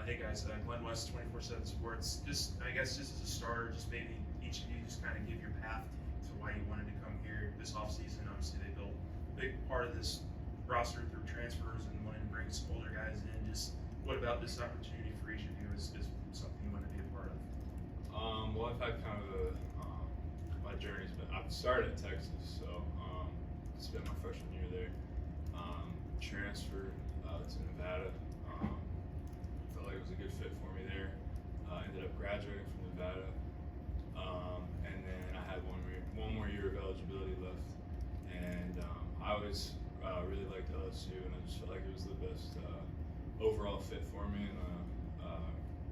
Hey guys, Glenn West, 24/7 Sports. I guess, just as a starter, just maybe each of you just kind of give your path to why you wanted to come here this offseason. Obviously, they built a big part of this roster through transfers and wanting to bring some older guys in. Just what about this opportunity for each of you is something you want to be a part of? Well, I've had kind of my journey's been. I've started at Texas, so spent my freshman year there. Transferred to Nevada. Felt like it was a good fit for me there. Ended up graduating from Nevada, and then I had one more year of eligibility left. And I always really liked LSU, and I just felt like it was the best overall fit for me, and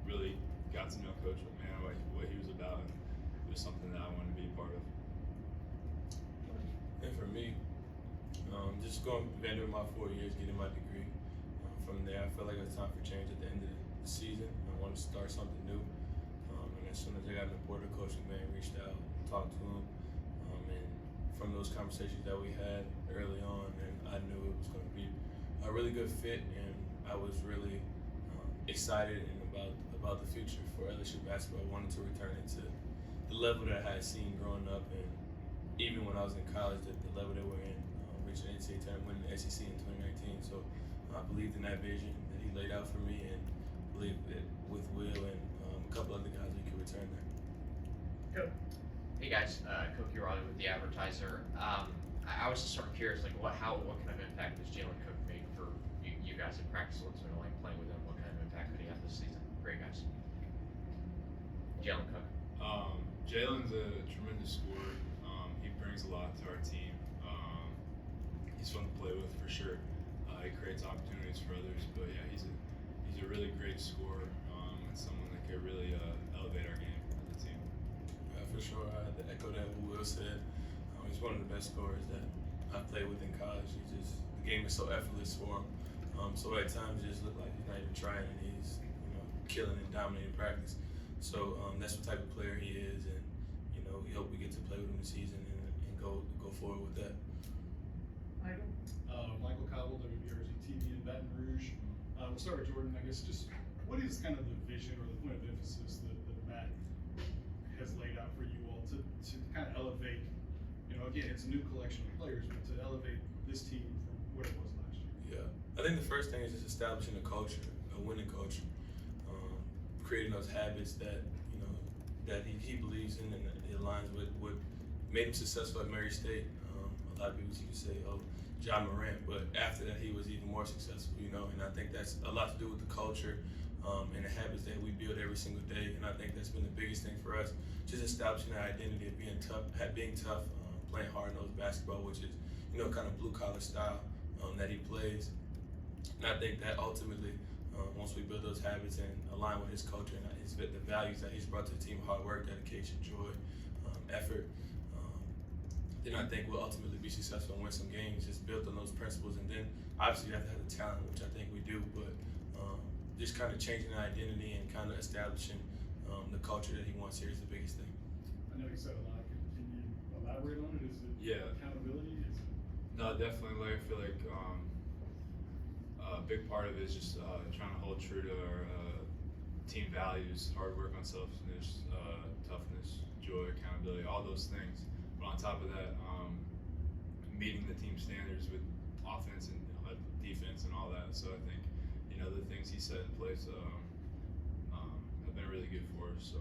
really got to know Coach McMahon, what he was about, and it was something that I wanted to be a part of. And for me, just going to Vanderbilt my 4 years, getting my degree. From there, I felt like it was time for change at the end of the season. I wanted to start something new. And as soon as I got in the portal, Coach McMahon reached out, talked to him. And from those conversations that we had early on, and I knew it was going to be a really good fit, and I was really excited and about the future for LSU basketball. I wanted to return it to the level that I had seen growing up, and even when I was in college, the level that we're in, reaching the NCAA tournament, winning the SEC in 2019. So I believed in that vision that he laid out for me, and believed that with Will and a couple other guys, we could return there. Go. Hey guys, Cook Riley with the Advertiser. I was just sort of curious, like what kind of impact does Jalen Cook make for you guys in practice? What's been like playing with him? What kind of impact could he have this season? Great guys. Jalen Cook. Jalen's a tremendous scorer. He brings a lot to our team. He's fun to play with for sure. He creates opportunities for others, but yeah, he's a really great scorer and someone that could really elevate our game as a team. For sure, I had to echo that what Will said. He's one of the best scorers that I played with in college. The game is so effortless for him. So at times it just looked like he's not even trying, and he's killing and dominating practice. So that's what type of player he is, and we hope we get to play with him this season and go forward with that. Michael Cobble, WBRZ TV in Baton Rouge. We'll start with Jordan, I guess. Just what is kind of the vision or the point of emphasis that Matt has laid out for you all to kind of elevate, again, it's a new collection of players, but to elevate this team from where it was last year? Yeah, I think the first thing is just establishing a culture, a winning culture, creating those habits that that he believes in, and it aligns with what made him successful at Murray State. A lot of people used to say, "Oh, John Morant," but after that, he was even more successful. And I think that's a lot to do with the culture and the habits that we build every single day. And I think that's been the biggest thing for us, just establishing that identity of being tough, playing hard-nosed basketball, which is kind of blue-collar style that he plays. And I think that ultimately, once we build those habits and align with his culture and the values that he's brought to the team, hard work, dedication, joy, effort, then I think we'll ultimately be successful and win some games just built on those principles. And then obviously you have to have the talent, which I think we do, but just kind of changing the identity and kind of establishing the culture that he wants here is the biggest thing. I know you said a lot. Can you elaborate on it? Is it accountability? No, definitely. I feel like a big part of it is just trying to hold true to our team values: hard work, unselfishness, toughness, joy, accountability, all those things. But on top of that, meeting the team standards with offense and defense and all that. So I think the things he set in place have been really good for us. So.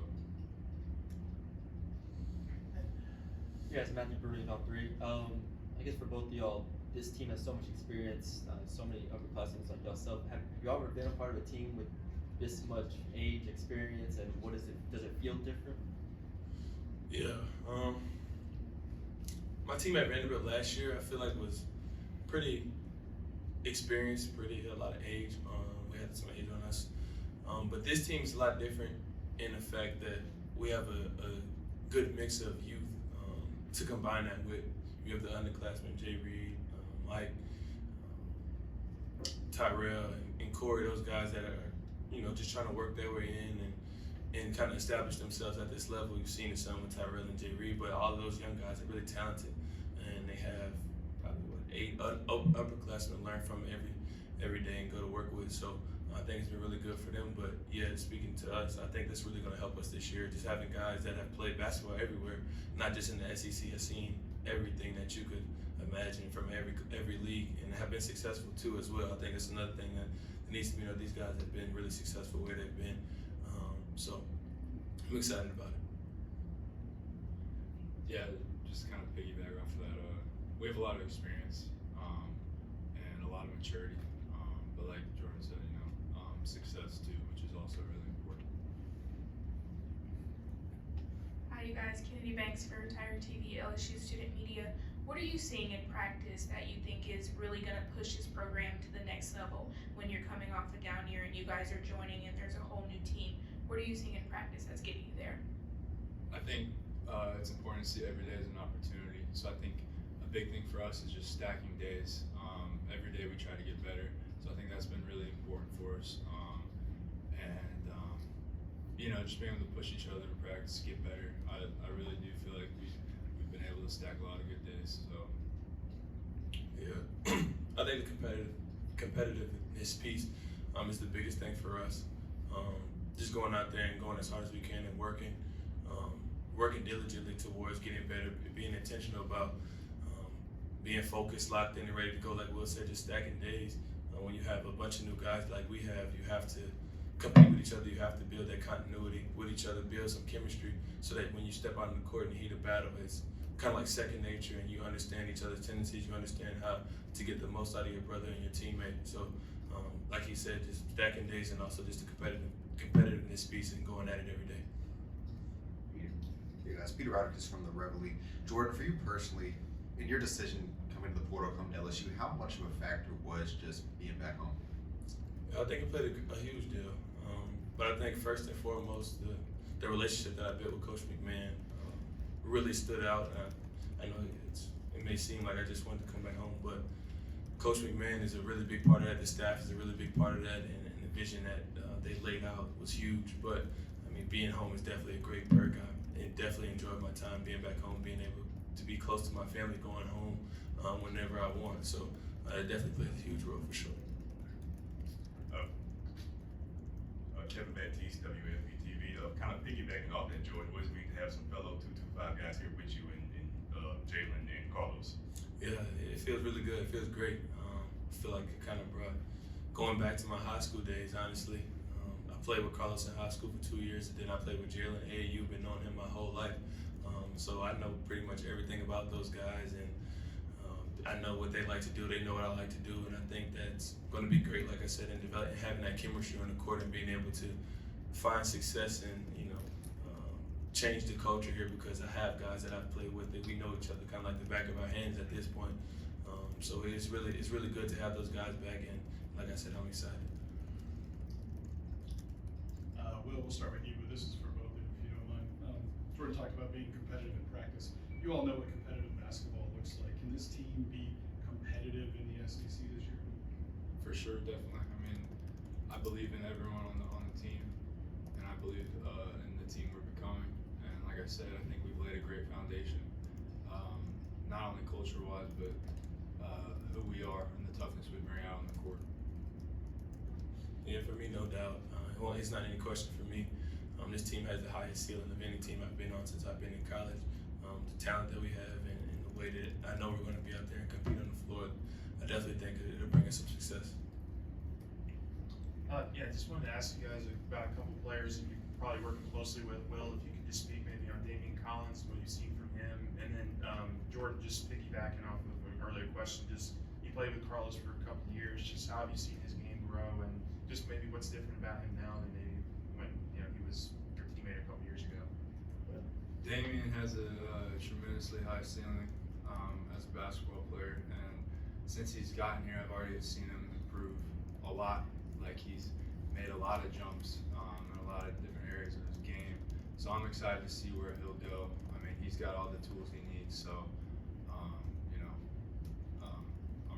Yeah, it's Matthew Bruni, top three. I guess for both of y'all, this team has so much experience, so many upperclassmen like yourself. Have you ever been a part of a team with this much age, experience, and does it feel different? Yeah. My team at Vanderbilt last year, I feel like was pretty experienced, a lot of age. We had some age on us. But this team is a lot different in the fact that we have a good mix of youth to combine that with. You have the underclassmen, Jay Reed, Mike, Tyrell, and Corey, those guys that are, just trying to work their way in and kind of establish themselves at this level. You've seen it some with Tyrell and Jay Reed, but all of those young guys are really talented, and they have probably 8 upperclassmen to learn from every day and go to work with. So I think it's been really good for them. But yeah, speaking to us, I think that's really going to help us this year. Just having guys that have played basketball everywhere, not just in the SEC, have seen everything that you could imagine from every league, and have been successful too as well. I think it's another thing that needs to be. These guys have been really successful where they've been. So I'm excited about it. Yeah, just kind of piggyback off of that. We have a lot of experience and a lot of maturity. But like Jordan said, success too, which is also really important. Hi, you guys. Kennedy Banks for Retire TV, LSU Student Media. What are you seeing in practice that you think is really going to push this program to the next level when you're coming off a down year and you guys are joining and there's a whole new team? What are you seeing in practice that's getting you there? I think it's important to see every day as an opportunity. So I think a big thing for us is just stacking days. Every day we try to get better. So I think that's been really important for us. Just being able to push each other in practice, get better. I really do feel like we've been able to stack a lot of good days. So yeah, I think the competitiveness piece is the biggest thing for us. Just going out there and going as hard as we can and working diligently towards getting better, being intentional about being focused, locked in, and ready to go. Like Will said, just stacking days. When you have a bunch of new guys like we have, you have to compete with each other. You have to build that continuity with each other, build some chemistry, so that when you step out in the court and heat of battle, it's kind of like second nature, and you understand each other's tendencies. You understand how to get the most out of your brother and your teammate. So, like he said, just stacking days, and also just the competitiveness piece and going at it every day. Hey guys, Peter Rodriguez from the Reveille. Jordan, for you personally, in your decision coming to the portal, coming to LSU, how much of a factor was just being back home? I think it played a huge deal. But I think first and foremost, the relationship that I built with Coach McMahon really stood out. I know it may seem like I just wanted to come back home, but Coach McMahon is a really big part of that. The staff is a really big part of that, and the vision that they laid out was huge. But I mean, being home is definitely a great perk. I definitely enjoyed my time being back home, being able to be close to my family, going home whenever I want. So it definitely plays a huge role for sure. Kevin Baptiste, WFB TV. Kind of piggybacking off that, Jordan, what is it to have some fellow 225 guys here with you and Jalen and Carlos? Yeah, it feels really good. It feels great. I feel like it kind of brought going back to my high school days, honestly. I played with Carlos in high school for 2 years, and then I played with Jalen at AAU, been knowing him my whole life. So I know pretty much everything about those guys, and I know what they like to do. They know what I like to do, and I think that's going to be great, like I said, in developing, having that chemistry on the court and being able to find success and change the culture here, because I have guys that I've played with that we know each other kind of like the back of our hands at this point. So it's really good to have those guys back, and like I said, I'm excited. Will, we'll start with you, but this is for both of you, if you don't mind. Jordan talked about being competitive in practice. You all know what competitive basketball looks like. Can this team be competitive in the SEC this year? For sure, definitely. I mean, I believe in everyone on the team, and I believe in the team we're becoming. And like I said, I think we've laid a great foundation, not only culture-wise, but who we are and the toughness we bring out on the court. Yeah, for me, no doubt. Well, it's not any question for me. This team has the highest ceiling of any team I've been on since I've been in college. The talent that we have and the way that I know we're going to be out there and compete on the floor, I definitely think it'll bring us some success. Yeah, I just wanted to ask you guys about a couple players that you're probably working closely with. Will, if you could just speak maybe on Damian Collins, what you've seen from him, and then Jordan, just piggybacking off of an earlier question, just you played with Carlos for a couple of years, just how have you seen his game grow, and just maybe what's different about him now than maybe when he was your teammate a couple years ago? Damian has a tremendously high ceiling as a basketball player, and since he's gotten here, I've already seen him improve a lot. Like, he's made a lot of jumps in a lot of different areas of his game. So I'm excited to see where he'll go. I mean, he's got all the tools he needs, so I'm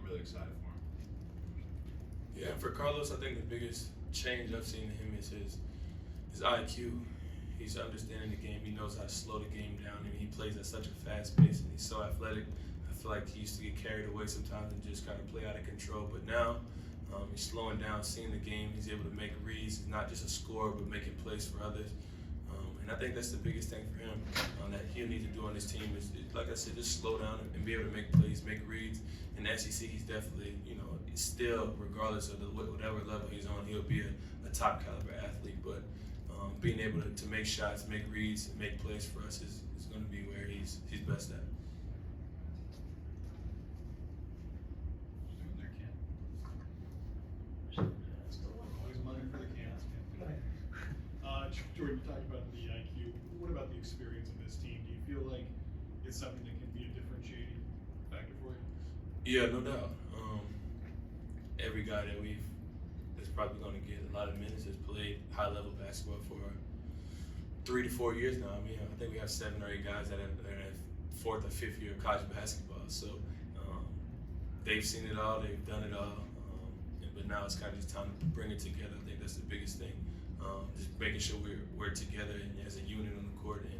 really excited for him. Yeah, for Carlos, I think the biggest change I've seen in him is his IQ. He's understanding the game. He knows how to slow the game down, and he plays at such a fast pace, and he's so athletic. I feel like he used to get carried away sometimes and just kind of play out of control. But now He's slowing down, seeing the game. He's able to make reads. He's not just a scorer, but making plays for others. And I think that's the biggest thing for him that he'll need to do on this team is, like I said, just slow down and be able to make plays, make reads. In the SEC, he's definitely, still, regardless of whatever level he's on, he'll be a top caliber athlete. But being able to make shots, make reads, and make plays for us is going to be where he's best at. Doing there, Ken. Always money for the cans, Ken. Jordan, you talked about the IQ. What about the experience of this team? Do you feel like it's something that can be a differentiating factor for you? Yeah, no doubt. Every guy that's probably going to get a lot of minutes has played high-level basketball for 3 to 4 years now. I mean, I think we have 7 or 8 guys that are in their 4th or 5th year of college basketball. So they've seen it all, they've done it all, but now it's kind of just time to bring it together. I think that's the biggest thing. Just making sure we're together and as a unit on the court and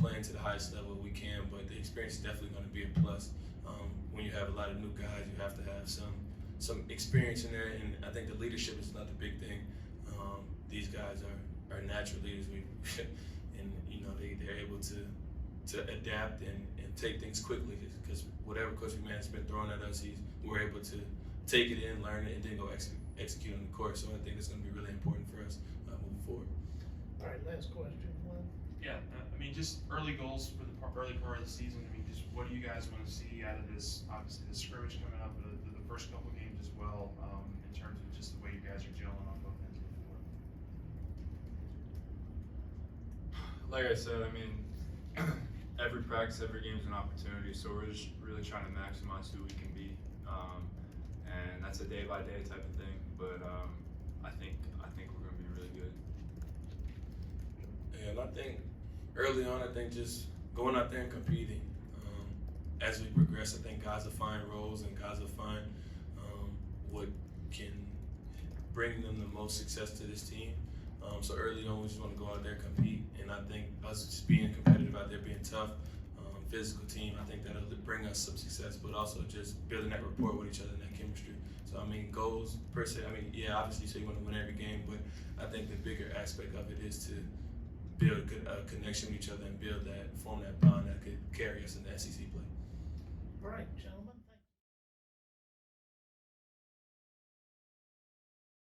playing to the highest level we can. But the experience is definitely going to be a plus. When you have a lot of new guys, you have to have some experience in there, and I think the leadership is another big thing. These guys are natural leaders, and they're able to adapt and take things quickly because whatever Coach McMahon's been throwing at us, we're able to take it in, learn it, and then go execute on the court. So I think it's going to be really important for us moving forward. All right, last question, Glenn. Yeah, I mean, just early goals for the early part of the season. I mean, just what do you guys want to see out of this? Obviously, the scrimmage coming up, the first couple games as well, in terms of just the way you guys are gelling on both ends of the floor. Like I said, I mean, every practice, every game is an opportunity, so we're just really trying to maximize who we can be, and that's a day-by-day type of thing. But I think we're going to be really good. And I think early on, just going out there and competing. As we progress, I think guys will find roles and guys will find what can bring them the most success to this team. So early on, we just want to go out there and compete. And I think us just being competitive out there, being tough, physical team, I think that'll bring us some success, but also just building that rapport with each other and that chemistry. So, I mean, goals per se, I mean, yeah, obviously, so you want to win every game, but I think the bigger aspect of it is to build a connection with each other and form that bond that could carry us in the SEC play. All right, gentlemen.